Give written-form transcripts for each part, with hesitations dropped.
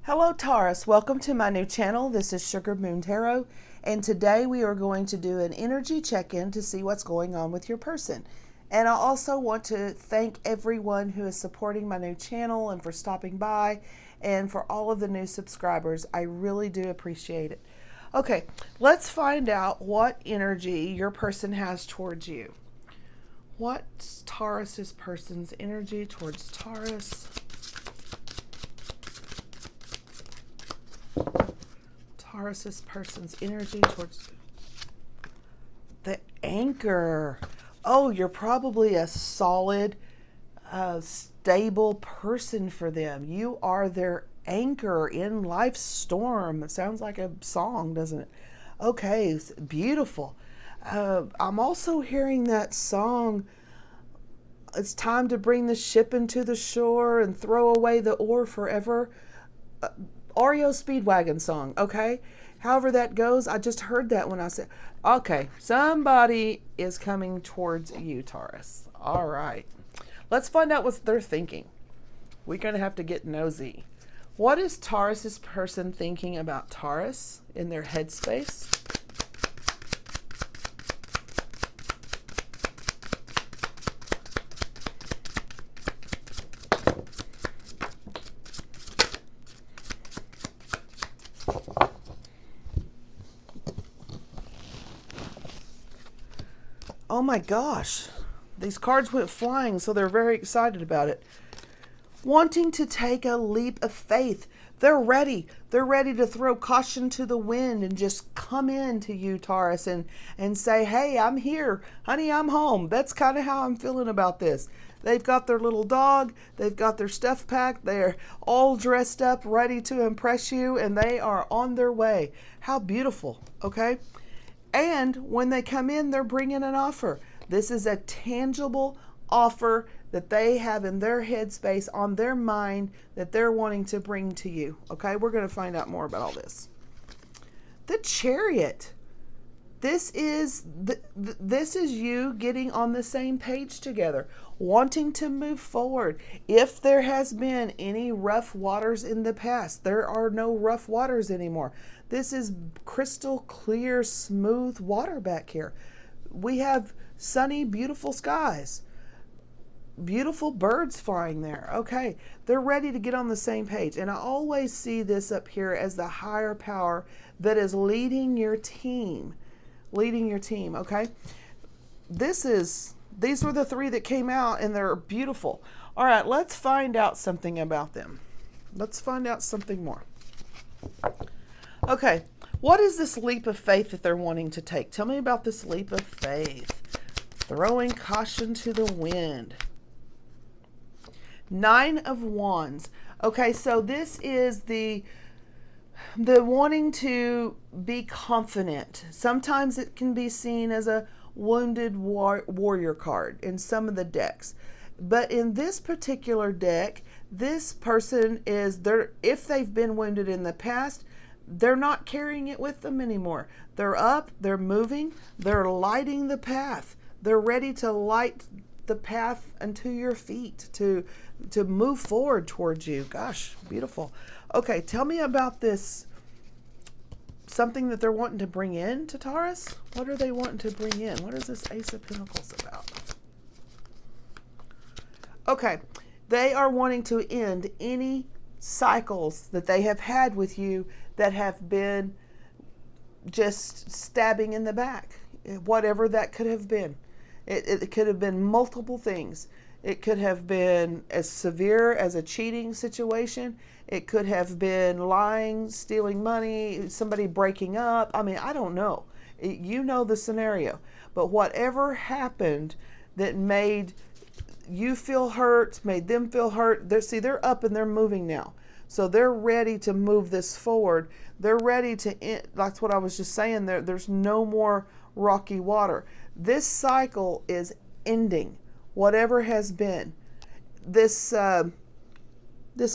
Hello Taurus, welcome to my new channel. This is Sugar Moon Tarot, and today we are going to do an energy check-in to see what's going on with your person. And I also want to thank everyone who is supporting my new channel and for stopping by and for all of the new subscribers. I really do appreciate it. Okay, let's find out what energy your person has towards you. What's Taurus's person's energy towards Taurus? Taurus's person's energy towards the anchor. Oh, you're probably a solid, stable person for them. You are their anchor in life's storm. It sounds like a song, doesn't it? Okay, it's beautiful. I'm also hearing that song, "It's time to bring the ship into the shore and throw away the oar forever." REO Speedwagon song, okay? However that goes, I just heard that when I said, okay, somebody is coming towards you, Taurus. All right. Let's find out what they're thinking. We're going to have to get nosy. What is Taurus's person thinking about Taurus in their headspace? Oh my gosh, these cards went flying, so they're very excited about it. Wanting to take a leap of faith. They're ready. They're ready to throw caution to the wind and just come in to you, Taurus, and say, hey, I'm here. Honey, I'm home. That's kind of how I'm feeling about this. They've got their little dog. They've got their stuff packed. They're all dressed up, ready to impress you, and they are on their way. How beautiful, okay? And when they come in, they're bringing an offer. This is a tangible offer that they have in their headspace, on their mind, that they're wanting to bring to you. Okay, we're going to find out more about all this. The Chariot. This is you getting on the same page together, wanting to move forward. If there has been any rough waters in the past, there are no rough waters anymore. This is crystal clear, smooth water back here. We have sunny, beautiful skies. Beautiful birds flying there. Okay, they're ready to get on the same page. And I always see this up here as the higher power that is leading your team. Leading your team, okay? These were the three that came out, and they're beautiful. All right, let's find out something about them. Let's find out something more. Okay, what is this leap of faith that they're wanting to take? Tell me about this leap of faith. Throwing caution to the wind. 9 of Wands. Okay, so this is the wanting to be confident. Sometimes it can be seen as a wounded warrior card in some of the decks. But in this particular deck, this person is there. If they've been wounded in the past, they're not carrying it with them anymore. They're up, they're moving, they're lighting the path. They're ready to light the path unto your feet, to move forward towards you. Gosh, beautiful. Okay, tell me about this, something that they're wanting to bring in to Taurus. What are they wanting to bring in? What is this Ace of Pentacles about? Okay, they are wanting to end any cycles that they have had with you that have been just stabbing in the back, whatever that could have been. It could have been multiple things. It could have been as severe as a cheating situation. It could have been lying, stealing money, somebody breaking up. I mean, I don't know. You know the scenario. But whatever happened that made you feel hurt, made them feel hurt, they're up and they're moving now. So they're ready to move this forward. They're ready to end. That's what I was just saying. There's no more rocky water. This cycle is ending. Whatever has been. This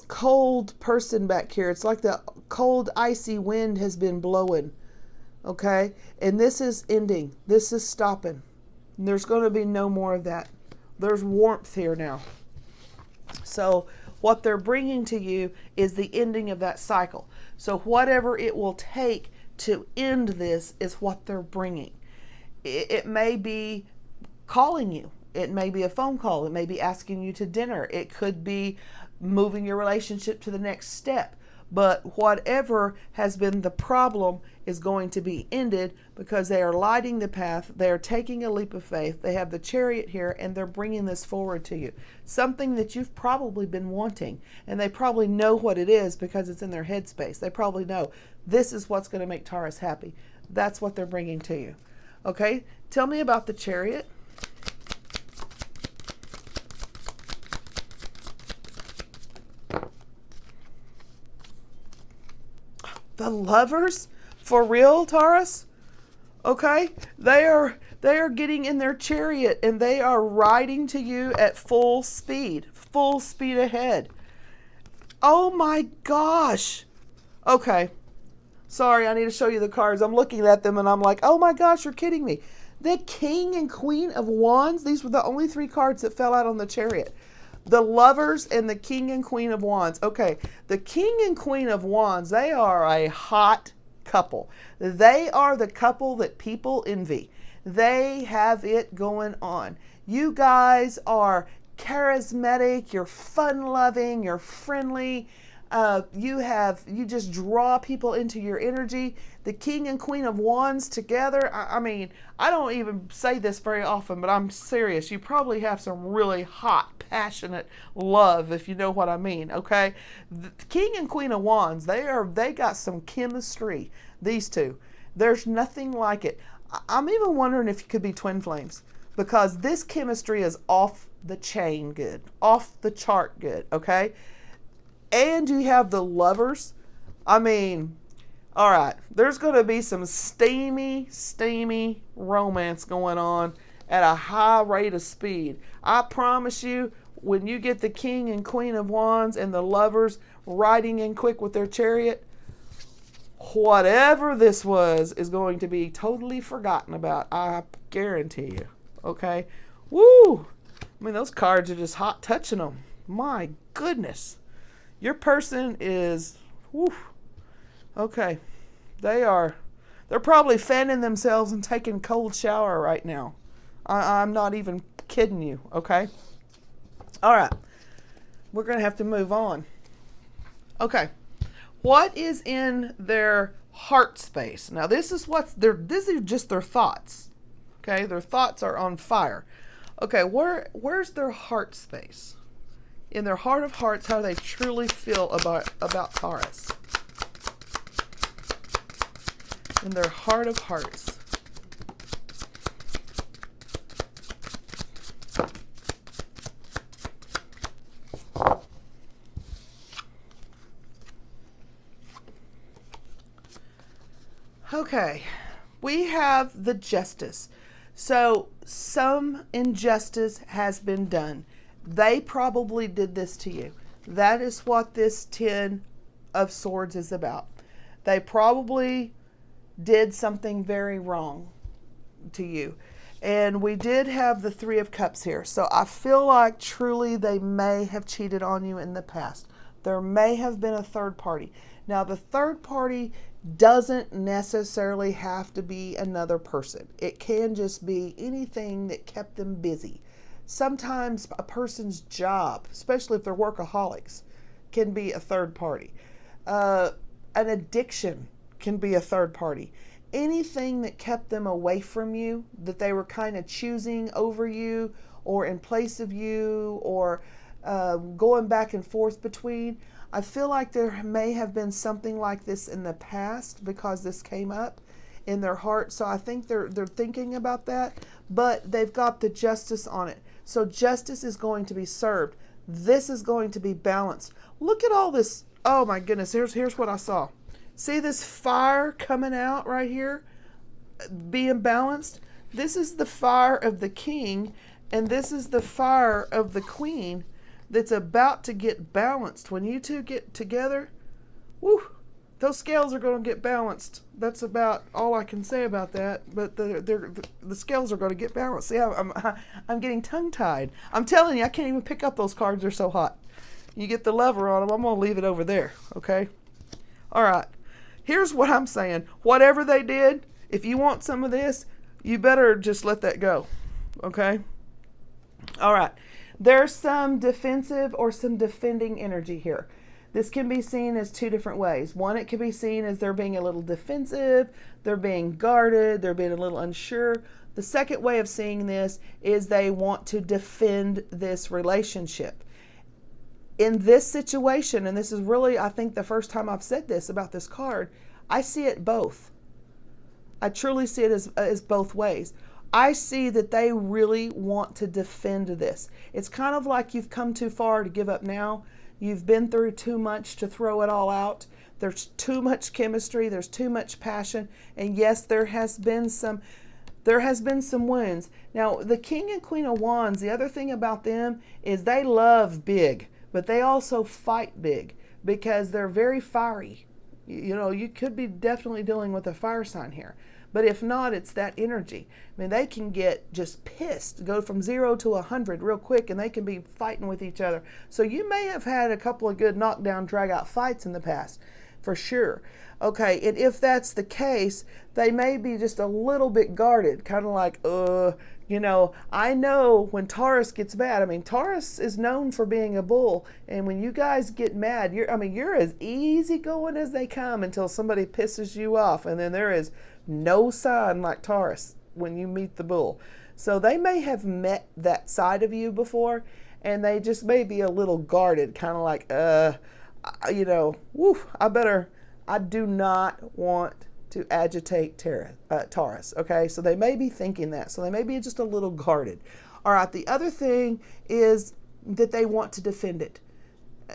cold person back here, it's like the cold, icy wind has been blowing. Okay? And this is ending. This is stopping. There's going to be no more of that. There's warmth here now. So What they're bringing to you is the ending of that cycle. So whatever it will take to end this is what they're bringing. It may be calling you. It may be a phone call. It may be asking you to dinner. It could be moving your relationship to the next step. But whatever has been the problem is going to be ended because they are lighting the path. They are taking a leap of faith. They have the chariot here and they're bringing this forward to you. Something that you've probably been wanting. And they probably know what it is because it's in their headspace. They probably know this is what's going to make Taurus happy. That's what they're bringing to you. Okay? Tell me about the chariot. The Lovers? For real, Taurus? Okay? They are getting in their chariot and they are riding to you at full speed ahead. Oh my gosh. Okay. Sorry, I need to show you the cards. I'm looking at them and I'm like, oh my gosh, you're kidding me. The King and Queen of Wands, these were the only 3 cards that fell out on the chariot. The Lovers and the King and Queen of Wands. Okay, the King and Queen of Wands, they are a hot couple. They are the couple that people envy. They have it going on. You guys are charismatic, you're fun-loving, you're friendly. You just draw people into your energy. The King and Queen of Wands together, I mean, I don't even say this very often, but I'm serious. You probably have some really hot, passionate love, if you know what I mean, okay? The King and Queen of Wands, they got some chemistry, these two. There's nothing like it. I'm even wondering if you could be twin flames, because this chemistry is off the chain good, off the chart good, okay? And you have the Lovers. I mean, all right, there's going to be some steamy romance going on at a high rate of speed. I promise you, when you get the King and Queen of Wands and the Lovers riding in quick with their chariot, whatever this was is going to be totally forgotten about. I guarantee you. Okay? Woo! I mean, those cards are just hot touching them. My goodness. Your person is, whew, okay. They're probably fanning themselves and taking a cold shower right now. I'm not even kidding you, okay? All right. We're going to have to move on. Okay. What is in their heart space? Now, this is just their thoughts. Okay? Their thoughts are on fire. Okay, where's their heart space? In their heart of hearts, how do they truly feel about Taurus? In their heart of hearts. Okay, we have the Justice. So some injustice has been done. They probably did this to you. That is what this 10 of Swords is about. They probably did something very wrong to you. And we did have the 3 of Cups here. So I feel like truly they may have cheated on you in the past. There may have been a third party. Now, the third party doesn't necessarily have to be another person. It can just be anything that kept them busy. Sometimes a person's job, especially if they're workaholics, can be a third party. An addiction can be a third party. Anything that kept them away from you, that they were kind of choosing over you or in place of you or going back and forth between. I feel like there may have been something like this in the past because this came up in their heart. So I think they're thinking about that, but they've got the Justice on it. So justice is going to be served. This is going to be balanced. Look at all this. Oh my goodness. Here's what I saw. See this fire coming out right here? Being balanced. This is the fire of the King, and this is the fire of the Queen that's about to get balanced. When you two get together, whoo, those scales are going to get balanced. That's about all I can say about that. But the scales are going to get balanced. See, I'm getting tongue-tied. I'm telling you, I can't even pick up those cards. They're so hot. You get the lever on them. I'm going to leave it over there, okay? All right. Here's what I'm saying. Whatever they did, if you want some of this, you better just let that go, okay? All right. There's some defensive or some defending energy here. This can be seen as two different ways. One, it can be seen as they're being a little defensive, they're being guarded, they're being a little unsure. The second way of seeing this is they want to defend this relationship. In this situation, and this is really, I think, the first time I've said this about this card, I see it both. I truly see it as both ways. I see that they really want to defend this. It's kind of like you've come too far to give up now. You've been through too much to throw it all out. There's too much chemistry. There's too much passion. And yes, there has been some wounds. Now, the King and Queen of Wands, the other thing about them is they love big, but they also fight big because they're very fiery. You know, you could be definitely dealing with a fire sign here. But if not, it's that energy. I mean, they can get just pissed, go from 0 to 100 real quick, and they can be fighting with each other. So you may have had a couple of good knockdown, drag-out fights in the past, for sure. Okay, and if that's the case, they may be just a little bit guarded, kind of like, you know, I know when Taurus gets mad. I mean, Taurus is known for being a bull, and when you guys get mad, you're as easygoing as they come until somebody pisses you off, and then there is no sign like Taurus when you meet the bull. So they may have met that side of you before, and they just may be a little guarded, kind of like, you know, I do not want to agitate Taurus, okay? So they may be thinking that. So they may be just a little guarded. All right, the other thing is that they want to defend it.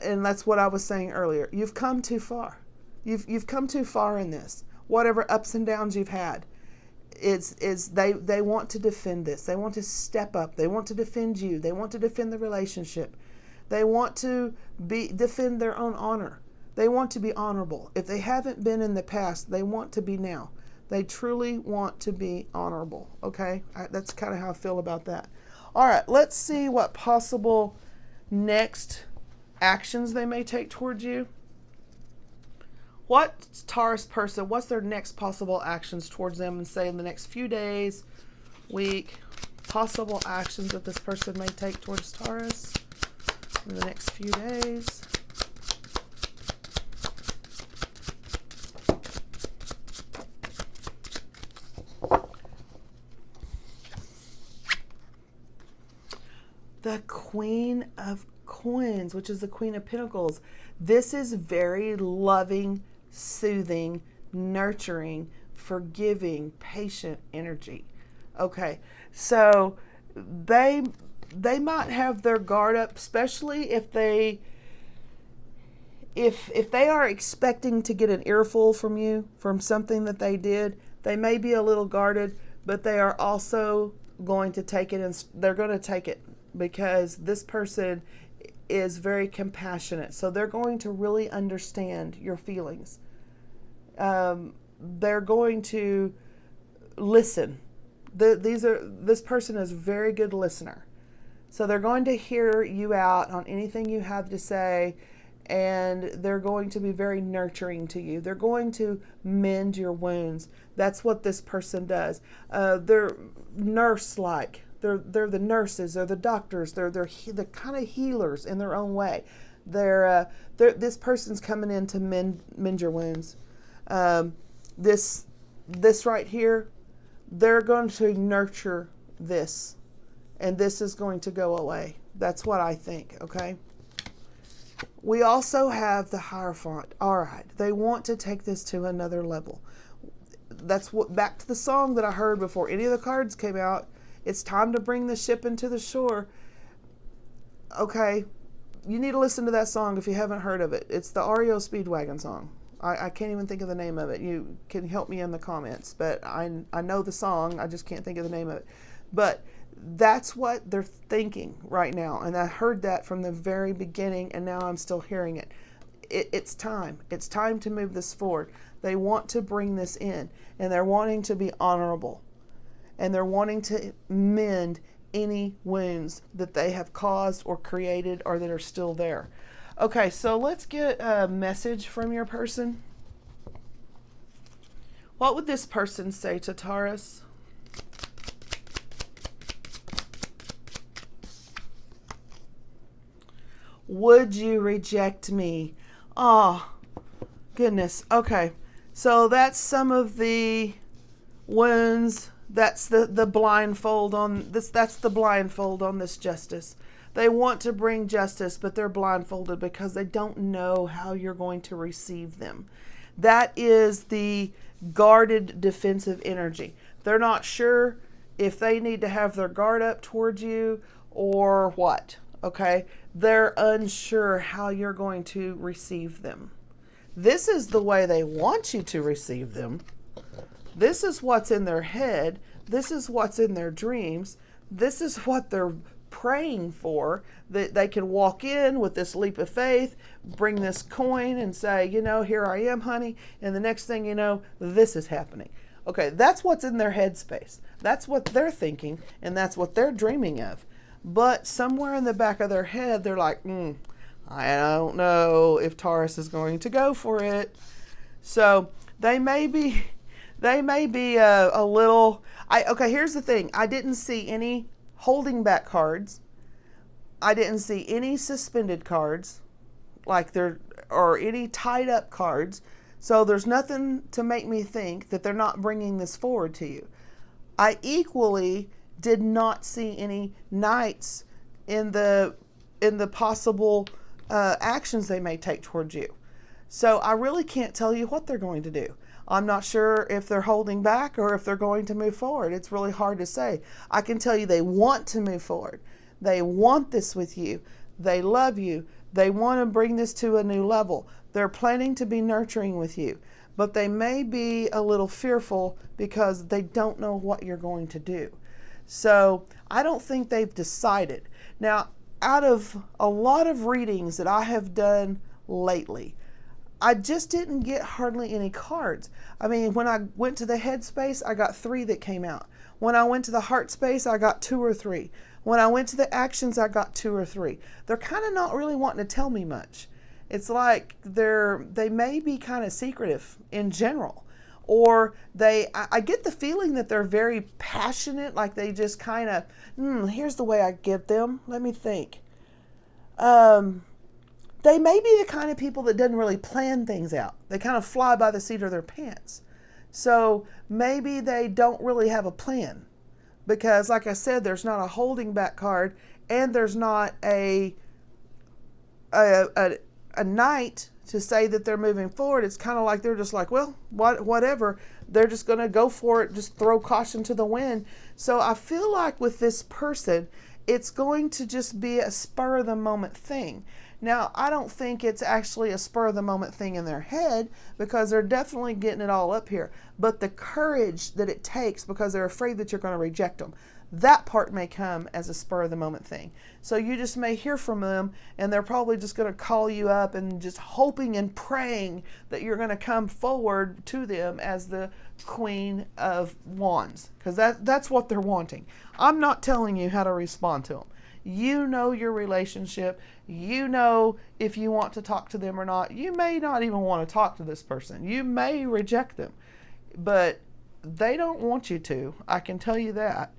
And that's what I was saying earlier. You've come too far. You've come too far in this. Whatever ups and downs you've had, they want to defend this. They want to step up. They want to defend you. They want to defend the relationship. They want to defend their own honor. They want to be honorable. If they haven't been in the past, they want to be now. They truly want to be honorable. Okay, that's kind of how I feel about that. All right, let's see what possible next actions they may take towards you. What Taurus person, what's their next possible actions towards them, and say in the next few days, week, possible actions that this person may take towards Taurus in the next few days. The Queen of Coins, which is the Queen of Pentacles. This is very loving, soothing, nurturing, forgiving, patient energy. Okay, so they might have their guard up, especially if they are expecting to get an earful from you from something that they did. They may be a little guarded, but they are also going to take it, and they're going to take it because this person is very compassionate. So they're going to really understand your feelings. They're going to listen. This person is a very good listener. So they're going to hear you out on anything you have to say, and they're going to be very nurturing to you. They're going to mend your wounds. That's what this person does. They're nurse-like. They're the nurses, they're the doctors, they're the kind of healers in their own way. This person's coming in to mend your wounds. This right here, they're going to nurture this, and this is going to go away. That's what I think, okay? We also have the Hierophant. All right, they want to take this to another level. That's what, back to the song that I heard before any of the cards came out. It's time to bring the ship into the shore. Okay, you need to listen to that song if you haven't heard of it. It's the REO Speedwagon song. I can't even think of the name of it. You can help me in the comments, but I know the song. I just can't think of the name of it. But that's what they're thinking right now. And I heard that from the very beginning, and now I'm still hearing it. It's time. It's time to move this forward. They want to bring this in, and they're wanting to be honorable. And they're wanting to mend any wounds that they have caused or created or that are still there. Okay, so let's get a message from your person. What would this person say to Taurus? Would you reject me? Oh, goodness. Okay. So that's some of the wounds. That's the blindfold on this. That's the blindfold on this justice. They want to bring justice, but they're blindfolded because they don't know how you're going to receive them. That is the guarded defensive energy. They're not sure if they need to have their guard up towards you or what. Okay? They're unsure how you're going to receive them. This is the way they want you to receive them. This is what's in their head. This is what's in their dreams. This is what they're praying for, that they can walk in with this leap of faith, bring this coin and say, here I am, honey. And the next thing you know, this is happening. Okay, that's what's in their headspace. That's what they're thinking, and that's what they're dreaming of. But somewhere in the back of their head, they're like, I don't know if Taurus is going to go for it. So they may be a little. Okay, here's the thing. I didn't see any holding back cards. I didn't see any suspended cards, or any tied up cards. So there's nothing to make me think that they're not bringing this forward to you. I equally did not see any knights in the possible actions they may take towards you. So I really can't tell you what they're going to do. I'm not sure if they're holding back or if they're going to move forward. It's really hard to say. I can tell you they want to move forward. They want this with you. They love you. They want to bring this to a new level. They're planning to be nurturing with you, but they may be a little fearful because they don't know what you're going to do. So I don't think they've decided. Now, out of a lot of readings that I have done lately, I just didn't get hardly any cards. I mean, when I went to the head space, I got 3 that came out. When I went to the heart space, I got 2 or 3. When I went to the actions, I got 2 or 3. They're kind of not really wanting to tell me much. It's like they may be kind of secretive in general. Or I get the feeling that they're very passionate, like they just kind of, here's the way I get them. Let me think. They may be the kind of people that doesn't really plan things out. They kind of fly by the seat of their pants. So maybe they don't really have a plan. Because like I said, there's not a holding back card, and there's not a knight to say that they're moving forward. It's kind of like they're just like, well, whatever. They're just going to go for it, just throw caution to the wind. So I feel like with this person, it's going to just be a spur of the moment thing. Now, I don't think it's actually a spur of the moment thing in their head, because they're definitely getting it all up here. But the courage that it takes, because they're afraid that you're going to reject them, that part may come as a spur of the moment thing. So you just may hear from them, and they're probably just going to call you up and just hoping and praying that you're going to come forward to them as the Queen of Wands, because that's what they're wanting. I'm not telling you how to respond to them. You know your relationship. You know if you want to talk to them or not. You may not even want to talk to this person. You may reject them, but they don't want you to. I can tell you that.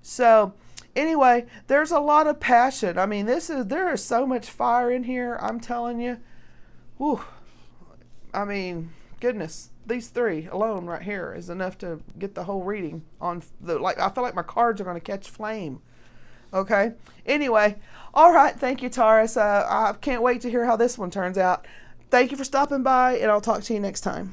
So anyway, there's a lot of passion. I mean, there is so much fire in here. I'm telling you. Whew. I mean, goodness, these 3 alone right here is enough to get the whole reading on I feel like my cards are going to catch flame. Okay. Anyway, all right. Thank you, Taurus. I can't wait to hear how this one turns out. Thank you for stopping by, and I'll talk to you next time.